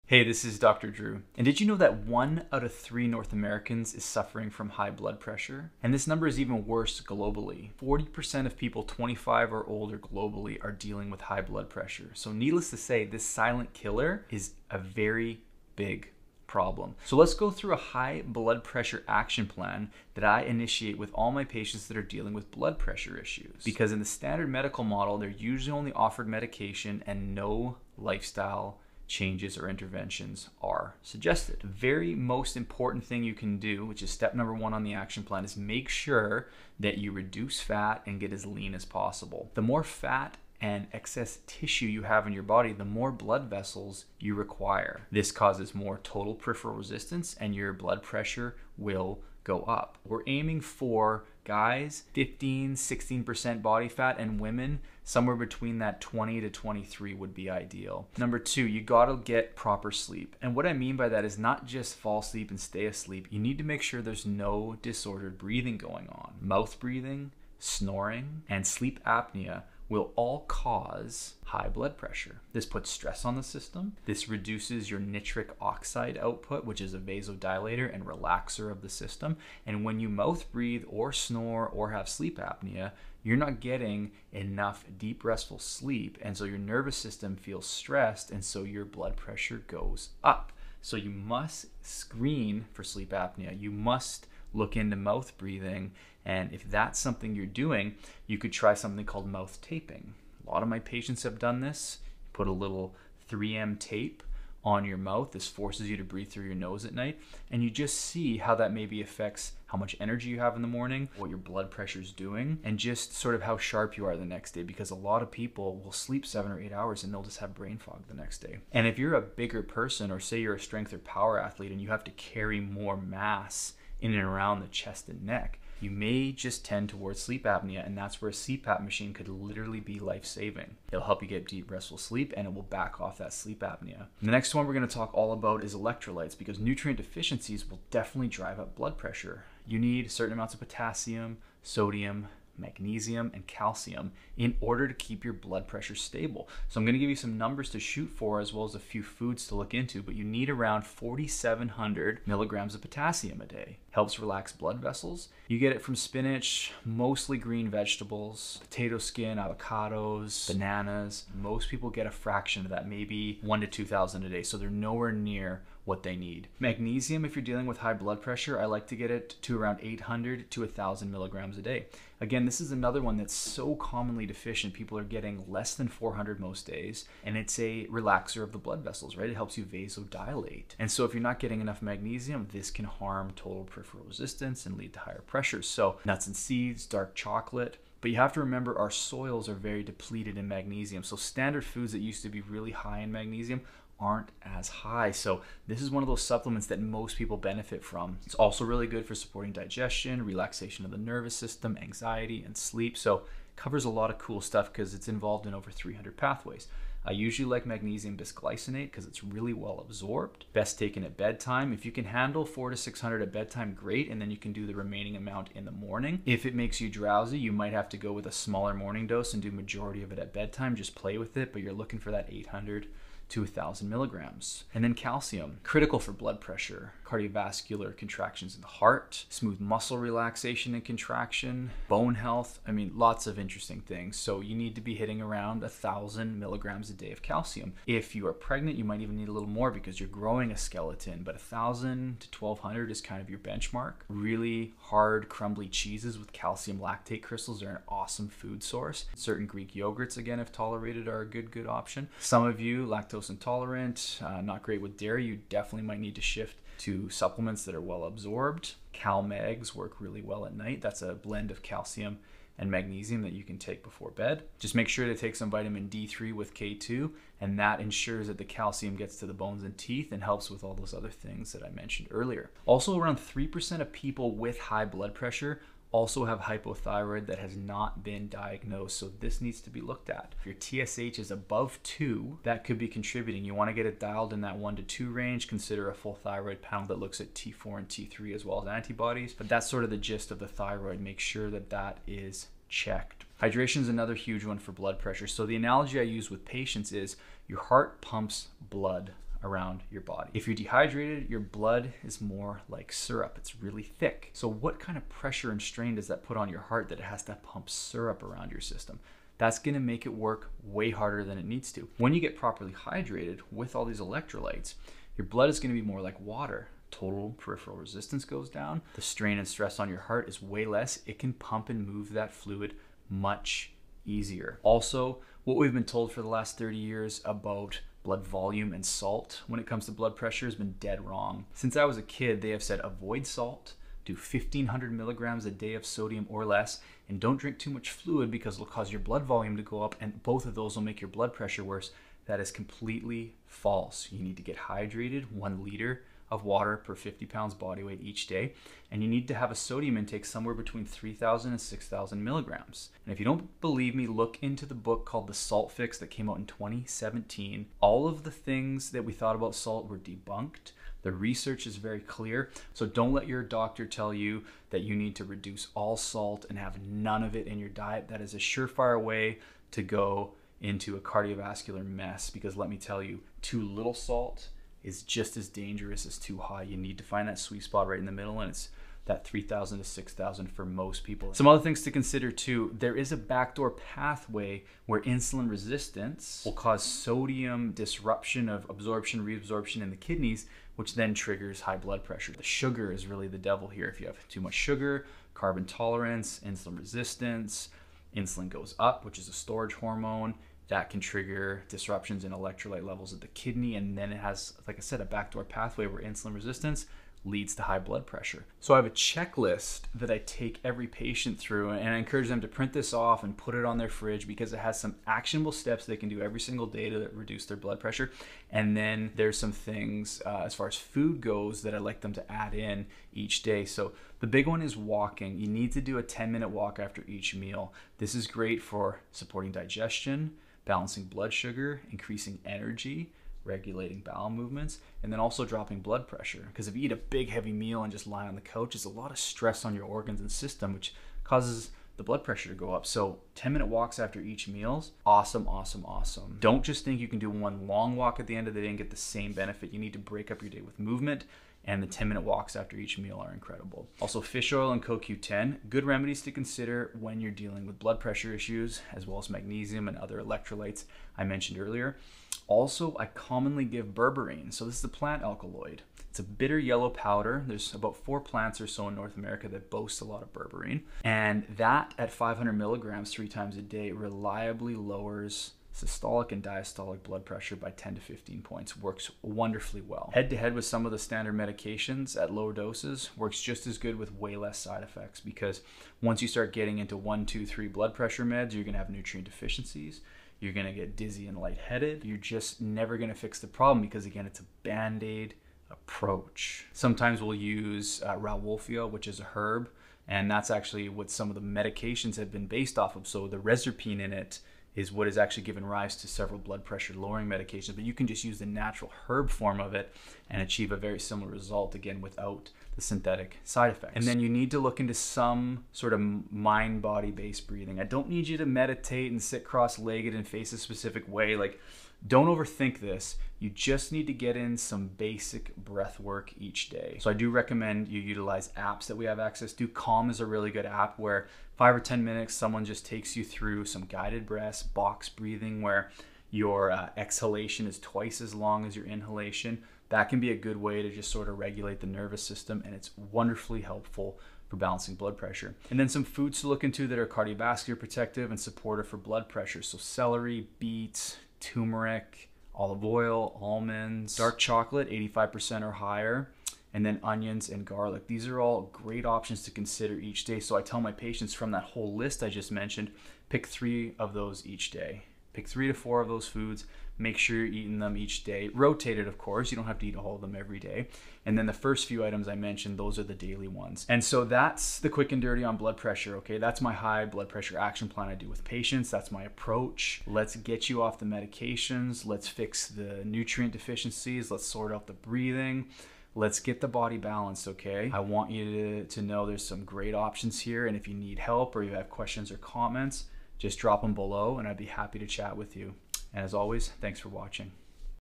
Hey, this is Dr. Drew. And did you know that 1 out of 3 North Americans is suffering from high blood pressure? And this number is even worse globally. 40% of people 25 or older globally are dealing with high blood pressure. So needless to say, this silent killer is a very big problem. So let's go through a high blood pressure action plan that I initiate with all my patients that are dealing with blood pressure issues. Because in the standard medical model, they're usually only offered medication and no lifestyle changes or interventions are suggested. The very most important thing you can do, which is step number 1 on the action plan, is make sure that you reduce fat and get as lean as possible. The more fat and excess tissue you have in your body, the more blood vessels you require. This causes more total peripheral resistance and your blood pressure will go up. We're aiming for guys 15-16% body fat, and women somewhere between that 20 to 23 would be ideal. Number 2, you gotta get proper sleep. And what I mean by that is not just fall asleep and stay asleep. You need to make sure there's no disordered breathing going on. Mouth breathing, snoring, and sleep apnea will all cause high blood pressure. This puts stress on the system. This reduces your nitric oxide output, which is a vasodilator and relaxer of the system. And when you mouth breathe or snore or have sleep apnea, you're not getting enough deep restful sleep. And so your nervous system feels stressed, and so your blood pressure goes up. So you must screen for sleep apnea. You must look into mouth breathing. And if that's something you're doing, you could try something called mouth taping. A lot of my patients have done this. Put a little 3M tape on your mouth. This forces you to breathe through your nose at night. And you just see how that maybe affects how much energy you have in the morning, what your blood pressure is doing, and just sort of how sharp you are the next day. Because a lot of people will sleep 7 or 8 hours and they'll just have brain fog the next day. And if you're a bigger person, or say you're a strength or power athlete and you have to carry more mass in and around the chest and neck, you may just tend towards sleep apnea, and that's where a CPAP machine could literally be life-saving. It'll help you get deep, restful sleep, and it will back off that sleep apnea. The next one we're going to talk all about is electrolytes, because nutrient deficiencies will definitely drive up blood pressure. You need certain amounts of potassium, sodium, magnesium, and calcium in order to keep your blood pressure stable. So I'm going to give you some numbers to shoot for, as well as a few foods to look into, but you need around 4,700 milligrams of potassium a day. Helps relax blood vessels. You get it from spinach, mostly green vegetables, potato skin, avocados, bananas. Most people get a fraction of that, maybe 1 to 2,000 a day, so they're nowhere near what they need. Magnesium, if you're dealing with high blood pressure, I like to get it to around 800 to 1,000 milligrams a day. Again, this is another one that's so commonly deficient. People are getting less than 400 most days, and it's a relaxer of the blood vessels, right? It helps you vasodilate. And so if you're not getting enough magnesium, this can harm total peripheral resistance and lead to higher pressures. So nuts and seeds, dark chocolate. But you have to remember, our soils are very depleted in magnesium. So standard foods that used to be really high in magnesium aren't as high. So this is one of those supplements that most people benefit from. It's also really good for supporting digestion, relaxation of the nervous system, anxiety, and sleep. So it covers a lot of cool stuff because it's involved in over 300 pathways. I usually like magnesium bisglycinate because it's really well absorbed. Best taken at bedtime. If you can handle 400 to 600 at bedtime, great, and then you can do the remaining amount in the morning. If it makes you drowsy, you might have to go with a smaller morning dose and do majority of it at bedtime. Just play with it, but you're looking for that 800 to 1,000 milligrams. And then calcium, critical for blood pressure, cardiovascular contractions in the heart, smooth muscle relaxation and contraction, bone health. I mean, lots of interesting things. So you need to be hitting around 1,000 milligrams a day of calcium. If you are pregnant, you might even need a little more because you're growing a skeleton, but 1,000 to 1,200 is kind of your benchmark. Really hard, crumbly cheeses with calcium lactate crystals are an awesome food source. Certain Greek yogurts, again, if tolerated, are a good option. Some of you, lactose intolerant, not great with dairy, you definitely might need to shift to supplements that are well absorbed. CalMags work really well at night. That's a blend of calcium and magnesium that you can take before bed. Just make sure to take some vitamin D3 with K2, and that ensures that the calcium gets to the bones and teeth and helps with all those other things that I mentioned earlier. Also, around 3% of people with high blood pressure also have hypothyroid that has not been diagnosed, so this needs to be looked at. If your TSH is above 2, that could be contributing. You want to get it dialed in that 1 to 2 range. Consider a full thyroid panel that looks at T4 and T3 as well as antibodies, but that's sort of the gist of the thyroid. Make sure that that is checked. Hydration is another huge one for blood pressure. So the analogy I use with patients is your heart pumps blood. around your body. If you're dehydrated, your blood is more like syrup. It's really thick. So what kind of pressure and strain does that put on your heart that it has to pump syrup around your system? That's going to make it work way harder than it needs to. When you get properly hydrated with all these electrolytes, your blood is going to be more like water. Total peripheral resistance goes down. The strain and stress on your heart is way less. It can pump and move that fluid much easier. Also, what we've been told for the last 30 years about blood volume and salt when it comes to blood pressure has been dead wrong. Since I was a kid, they have said avoid salt, do 1,500 milligrams a day of sodium or less, and don't drink too much fluid because it'll cause your blood volume to go up, and both of those will make your blood pressure worse. That is completely false. You need to get hydrated, 1 liter of water per 50 pounds body weight each day, and you need to have a sodium intake somewhere between 3,000 and 6,000 milligrams. And if you don't believe me, look into the book called The Salt Fix that came out in 2017. All of the things that we thought about salt were debunked. The research is very clear, so don't let your doctor tell you that you need to reduce all salt and have none of it in your diet. That is a surefire way to go into a cardiovascular mess, because let me tell you, too little salt is just as dangerous as too high. You need to find that sweet spot right in the middle, and it's that 3,000 to 6,000 for most people. Some other things to consider too, there is a backdoor pathway where insulin resistance will cause sodium disruption of absorption, reabsorption in the kidneys, which then triggers high blood pressure. The sugar is really the devil here. If you have too much sugar, carb intolerance, insulin resistance, insulin goes up, which is a storage hormone. That can trigger disruptions in electrolyte levels of the kidney, and then it has, like I said, a backdoor pathway where insulin resistance leads to high blood pressure. So I have a checklist that I take every patient through, and I encourage them to print this off and put it on their fridge because it has some actionable steps they can do every single day to reduce their blood pressure. And then there's some things as far as food goes that I like them to add in each day. So the big one is walking. You need to do a 10-minute walk after each meal. This is great for supporting digestion, balancing blood sugar, increasing energy, regulating bowel movements, and then also dropping blood pressure. Because if you eat a big heavy meal and just lie on the couch, it's a lot of stress on your organs and system, which causes the blood pressure to go up. So 10-minute walks after each meal's awesome, awesome, awesome. Don't just think you can do one long walk at the end of the day and get the same benefit. You need to break up your day with movement, and the 10-minute walks after each meal are incredible. Also, fish oil and CoQ10, good remedies to consider when you're dealing with blood pressure issues, as well as magnesium and other electrolytes I mentioned earlier. Also, I commonly give berberine. So this is a plant alkaloid. It's a bitter yellow powder. There's about 4 plants or so in North America that boast a lot of berberine. And that at 500 milligrams 3 times a day reliably lowers systolic and diastolic blood pressure by 10 to 15 points. Works wonderfully well. Head to head with some of the standard medications at lower doses, works just as good with way less side effects, because once you start getting into 1, 2, 3 blood pressure meds, you're gonna have nutrient deficiencies. You're gonna get dizzy and lightheaded. You're just never gonna fix the problem because, again, it's a Band-Aid approach. Sometimes we'll use Rauwolfia, which is a herb, and that's actually what some of the medications have been based off of. So the reserpine in it is what has actually given rise to several blood pressure lowering medications, but you can just use the natural herb form of it and achieve a very similar result, again, without the synthetic side effects. And then you need to look into some sort of mind-body based breathing. I don't need you to meditate and sit cross-legged and face a specific way. Like, don't overthink this. You just need to get in some basic breath work each day. So I do recommend you utilize apps that we have access to. Calm is a really good app where 5 or 10 minutes, someone just takes you through some guided breaths, box breathing, where your exhalation is twice as long as your inhalation. That can be a good way to just sort of regulate the nervous system, and it's wonderfully helpful for balancing blood pressure. And then some foods to look into that are cardiovascular protective and supportive for blood pressure. So celery, beets, turmeric, olive oil, almonds, dark chocolate, 85% or higher, and then onions and garlic. These are all great options to consider each day. So I tell my patients from that whole list I just mentioned, pick 3 of those each day. Pick 3 to 4 of those foods. Make sure you're eating them each day. Rotated, of course. You don't have to eat all of them every day. And then the first few items I mentioned, those are the daily ones. And so that's the quick and dirty on blood pressure, okay? That's my high blood pressure action plan I do with patients. That's my approach. Let's get you off the medications. Let's fix the nutrient deficiencies. Let's sort out the breathing. Let's get the body balanced, okay? I want you to know there's some great options here. And if you need help or you have questions or comments, just drop them below and I'd be happy to chat with you. And as always, thanks for watching.